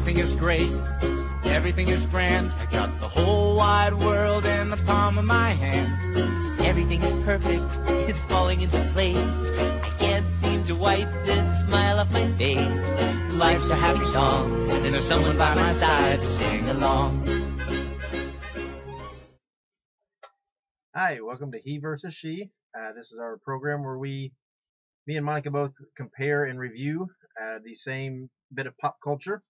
Everything is great, everything is grand. I got the whole wide world in the palm of my hand. Everything is perfect, it's falling into place. I can't seem to wipe this smile off my face. Life's a happy song, and there's someone by my side to sing along. Hi, welcome to He versus She. This is our program where me and Monica both compare and review the same bit of pop culture.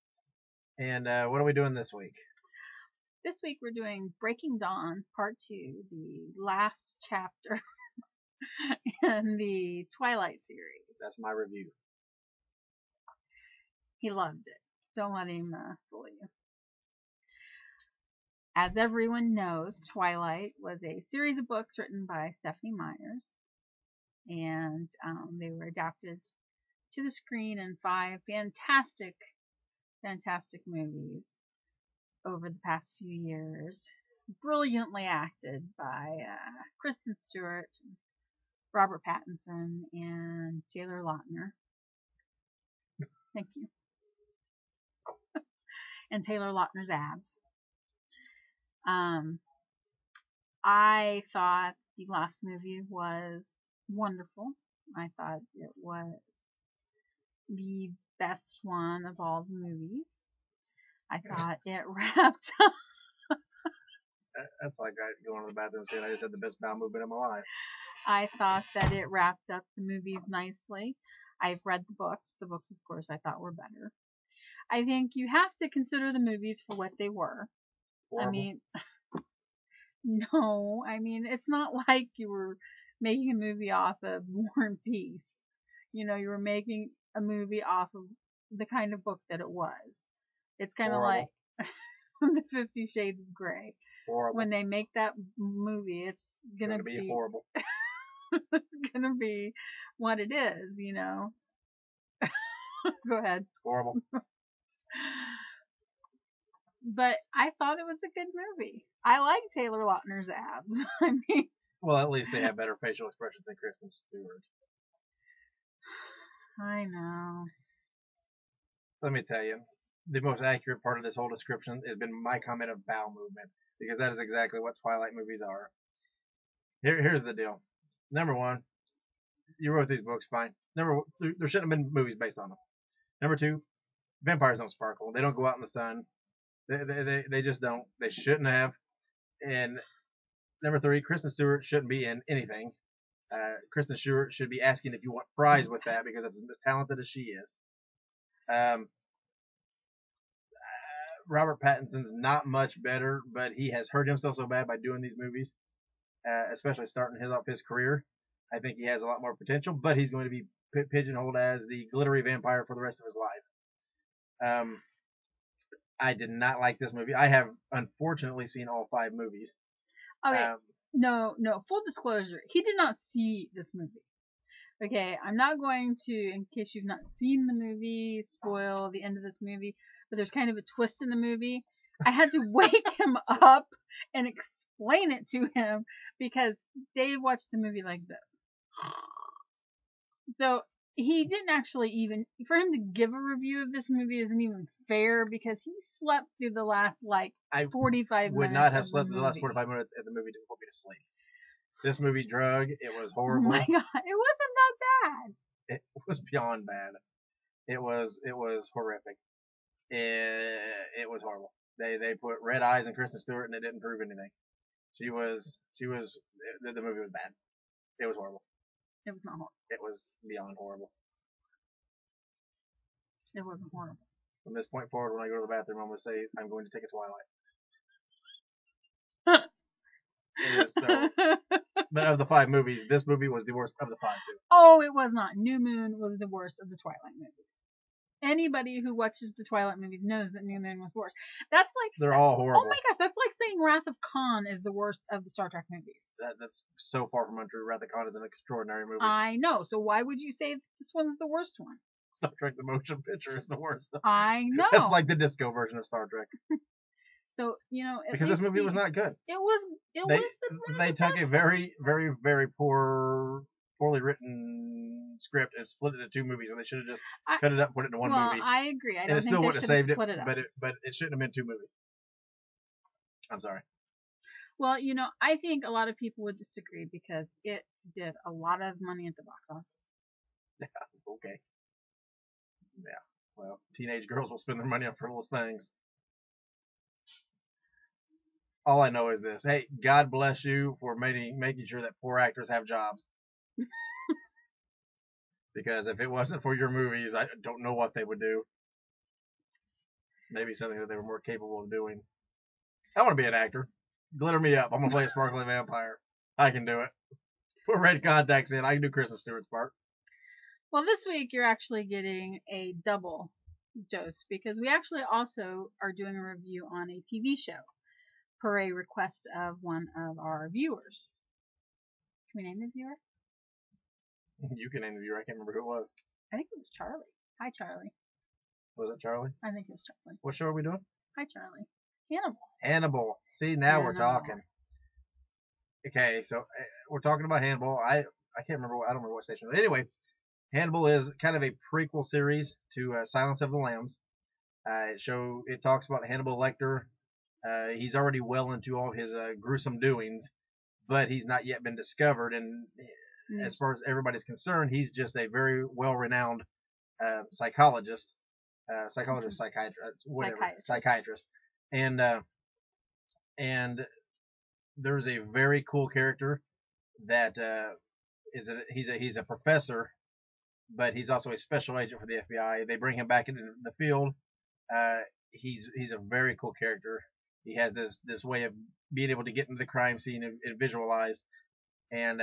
And what are we doing this week? This week we're doing Breaking Dawn Part 2, the last chapter in the Twilight series. That's my review. He loved it. Don't let him fool you. As everyone knows, Twilight was a series of books written by Stephanie Myers, and they were adapted to the screen in 5 fantastic movies over the past few years, brilliantly acted by Kristen Stewart, Robert Pattinson, and Taylor Lautner. Thank you. And Taylor Lautner's abs. I thought the last movie was wonderful. I thought it was the best one of all the movies. I thought it wrapped up. That's like going to the bathroom saying I just had the best bowel movement of my life. I thought that it wrapped up the movies nicely. I've read the books. The books, of course, I thought were better. I think you have to consider the movies for what they were. Horrible. I mean, no. I mean, it's not like you were making a movie off of War and Peace. You know, you were making a movie off of the kind of book that it was. It's kind of like the 50 Shades of Grey. Horrible. When they make that movie, it's gonna be horrible. It's gonna be what it is, you know. Go ahead. Horrible. But I thought it was a good movie. I like Taylor Lautner's abs. I mean, well, at least they have better facial expressions than Kristen Stewart. I know. Let me tell you, the most accurate part of this whole description has been my comment of bowel movement, because that is exactly what Twilight movies are. Here's the deal. Number one, you wrote these books, fine. There shouldn't have been movies based on them. Number two, vampires don't sparkle. They don't go out in the sun. They just don't. They shouldn't have. And number three, Kristen Stewart shouldn't be in anything. Kristen Stewart should be asking if you want fries with that, because that's as talented as she is. Robert Pattinson's not much better, but he has hurt himself so bad by doing these movies, especially starting off his career. I think he has a lot more potential, but he's going to be pigeonholed as the glittery vampire for the rest of his life. I did not like this movie. I have unfortunately seen all 5 movies. Okay, no. Full disclosure, he did not see this movie. Okay, I'm not going to, in case you've not seen the movie, spoil the end of this movie. But there's kind of a twist in the movie. I had to wake him up and explain it to him because Dave watched the movie like this. So he didn't actually even, for him to give a review of this movie isn't even fair because he slept through the last 45 minutes. Would not have slept through the last 45 minutes if the movie didn't put me to sleep. This movie drug. It was horrible. Oh my god, it wasn't that bad. It was beyond bad. It was horrific. It was horrible. They put red eyes in Kristen Stewart and it didn't prove anything. The movie was bad. It was horrible. It was not horrible. It was beyond horrible. It wasn't horrible. From this point forward, when I go to the bathroom, I'm going to say I'm going to take a Twilight. It is so. But of the 5 movies, this movie was the worst of the 5 too. Oh, it was not. New Moon was the worst of the Twilight movies. Anybody who watches the Twilight movies knows that New Moon was worse. That's like they're all horrible. Oh my gosh, that's like saying Wrath of Khan is the worst of the Star Trek movies. That's so far from untrue. Wrath of Khan is an extraordinary movie. I know. So why would you say this one's the worst one? Star Trek: The Motion Picture is the worst. I know. That's like the disco version of Star Trek. So because this movie was not good. It was. They took a very, very, very poorly written script and split it into 2 movies, when they should have just cut it up, put it into one movie. I agree. I and don't it think still they would should have have saved split it, up. but it shouldn't have been 2 movies. I'm sorry. Well, I think a lot of people would disagree because it did a lot of money at the box office. Yeah, okay. Yeah, well, teenage girls will spend their money on frivolous things. All I know is this. Hey, God bless you for making sure that poor actors have jobs. Because if it wasn't for your movies, I don't know what they would do. Maybe something that they were more capable of doing. I want to be an actor. Glitter me up. I'm going to play a sparkly vampire. I can do it. Put red contacts in. I can do Kristen Stewart's part. Well, this week you're actually getting a double dose because we actually also are doing a review on a TV show per a request of one of our viewers. Can we name the viewer? You can name the viewer. I can't remember who it was. I think it was Charlie. Hi, Charlie. Was it Charlie? I think it was Charlie. What show are we doing? Hi, Charlie. Hannibal. Hannibal. See, now we're talking. Okay, so we're talking about Hannibal. I can't remember. I don't remember what station. But anyway, Hannibal is kind of a prequel series to Silence of the Lambs. It talks about Hannibal Lecter. He's already well into all his gruesome doings, but he's not yet been discovered. And as far as everybody's concerned, he's just a very well-renowned psychiatrist, and there's a very cool character that he's a professor, but he's also a special agent for the FBI. They bring him back into the field. He's a very cool character. He has this way of being able to get into the crime scene and visualize, and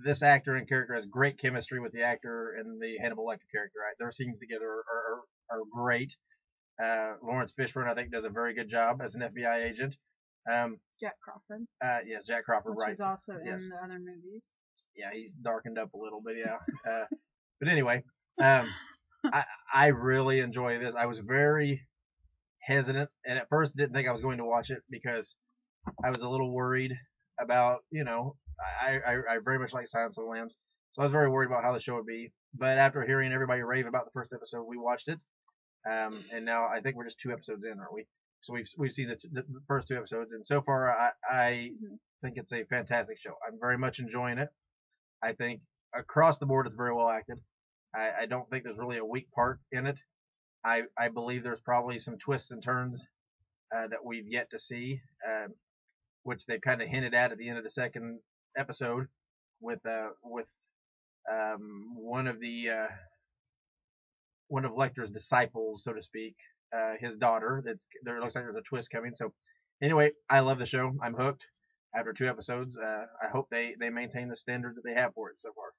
this actor and character has great chemistry with the actor and the Hannibal Lecter character. Right, their scenes together are great. Lawrence Fishburne, I think, does a very good job as an FBI agent. Jack Crawford. Yes, Jack Crawford, right. Which is also in the other movies. Yeah, he's darkened up a little bit, yeah. But anyway, I really enjoy this. I was very hesitant, and at first didn't think I was going to watch it because I was a little worried about, I very much like Silence of the Lambs, so I was very worried about how the show would be. But after hearing everybody rave about the first episode, we watched it, and now I think we're just 2 episodes in, aren't we? So we've seen the first 2 episodes, and so far I think it's a fantastic show. I'm very much enjoying it. I think across the board it's very well acted. I don't think there's really a weak part in it. I believe there's probably some twists and turns that we've yet to see, which they've kind of hinted at the end of the second episode with one of Lecter's disciples, so to speak, his daughter. There looks like there's a twist coming. So anyway, I love the show. I'm hooked after 2 episodes. I hope they maintain the standard that they have for it so far.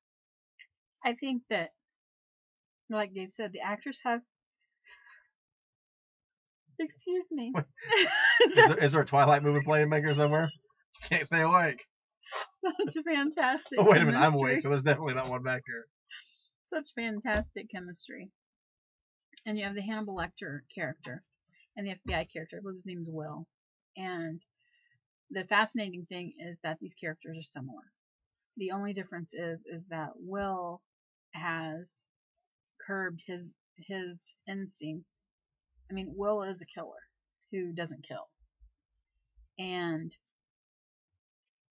I think that, like Dave said, the actors have. Excuse me. Is there a Twilight movie playing back here somewhere? Can't stay awake. Such fantastic. Oh, wait a minute, I'm awake, so there's definitely not one back here. Such fantastic chemistry. And you have the Hannibal Lecter character and the FBI character. I believe his name's Will. And the fascinating thing is that these characters are similar. The only difference is that Will has curbed his instincts. I mean, Will is a killer who doesn't kill. And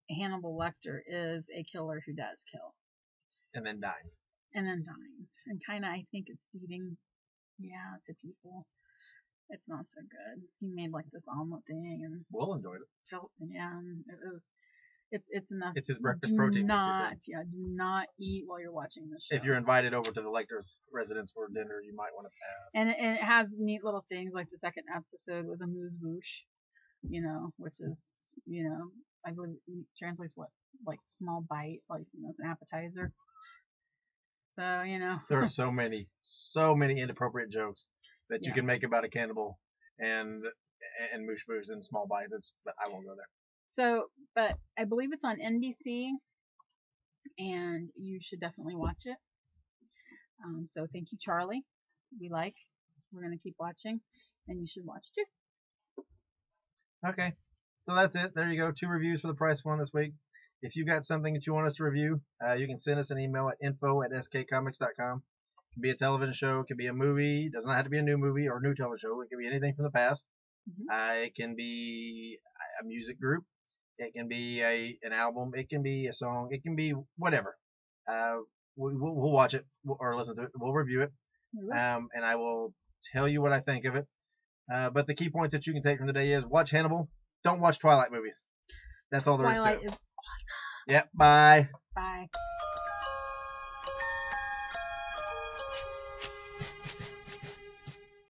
Hannibal Lecter is a killer who does kill. And then dies. And kind of, I think it's feeding, to people. It's not so good. He made like this omelet thing, and Will enjoyed it. And it's enough. It's his breakfast protein. Do not eat while you're watching this show. If you're invited over to the Lecter's residence for dinner, you might want to pass. And it has neat little things, like the second episode was a moose-bouche, which is, I believe it translates like small bite, like, it's an appetizer. So, There are so many inappropriate jokes that you can make about a cannibal and moosh-bouche and small bites. But I won't go there. So, but I believe it's on NBC, and you should definitely watch it. So thank you, Charlie. We're going to keep watching, and you should watch too. Okay. So that's it. There you go. 2 reviews for the price of 1 this week. if you got something that you want us to review, you can send us an email at info@skcomics.com. It can be a television show. It can be a movie. It doesn't have to be a new movie or a new television show. It can be anything from the past. It can be a music group. It can be an album. It can be a song. It can be whatever. We'll watch it or listen to it. We'll review it. And I will tell you what I think of it. But the key points that you can take from today is watch Hannibal. Don't watch Twilight movies. That's all there is to it. Twilight is awesome. Yep. Bye. Bye.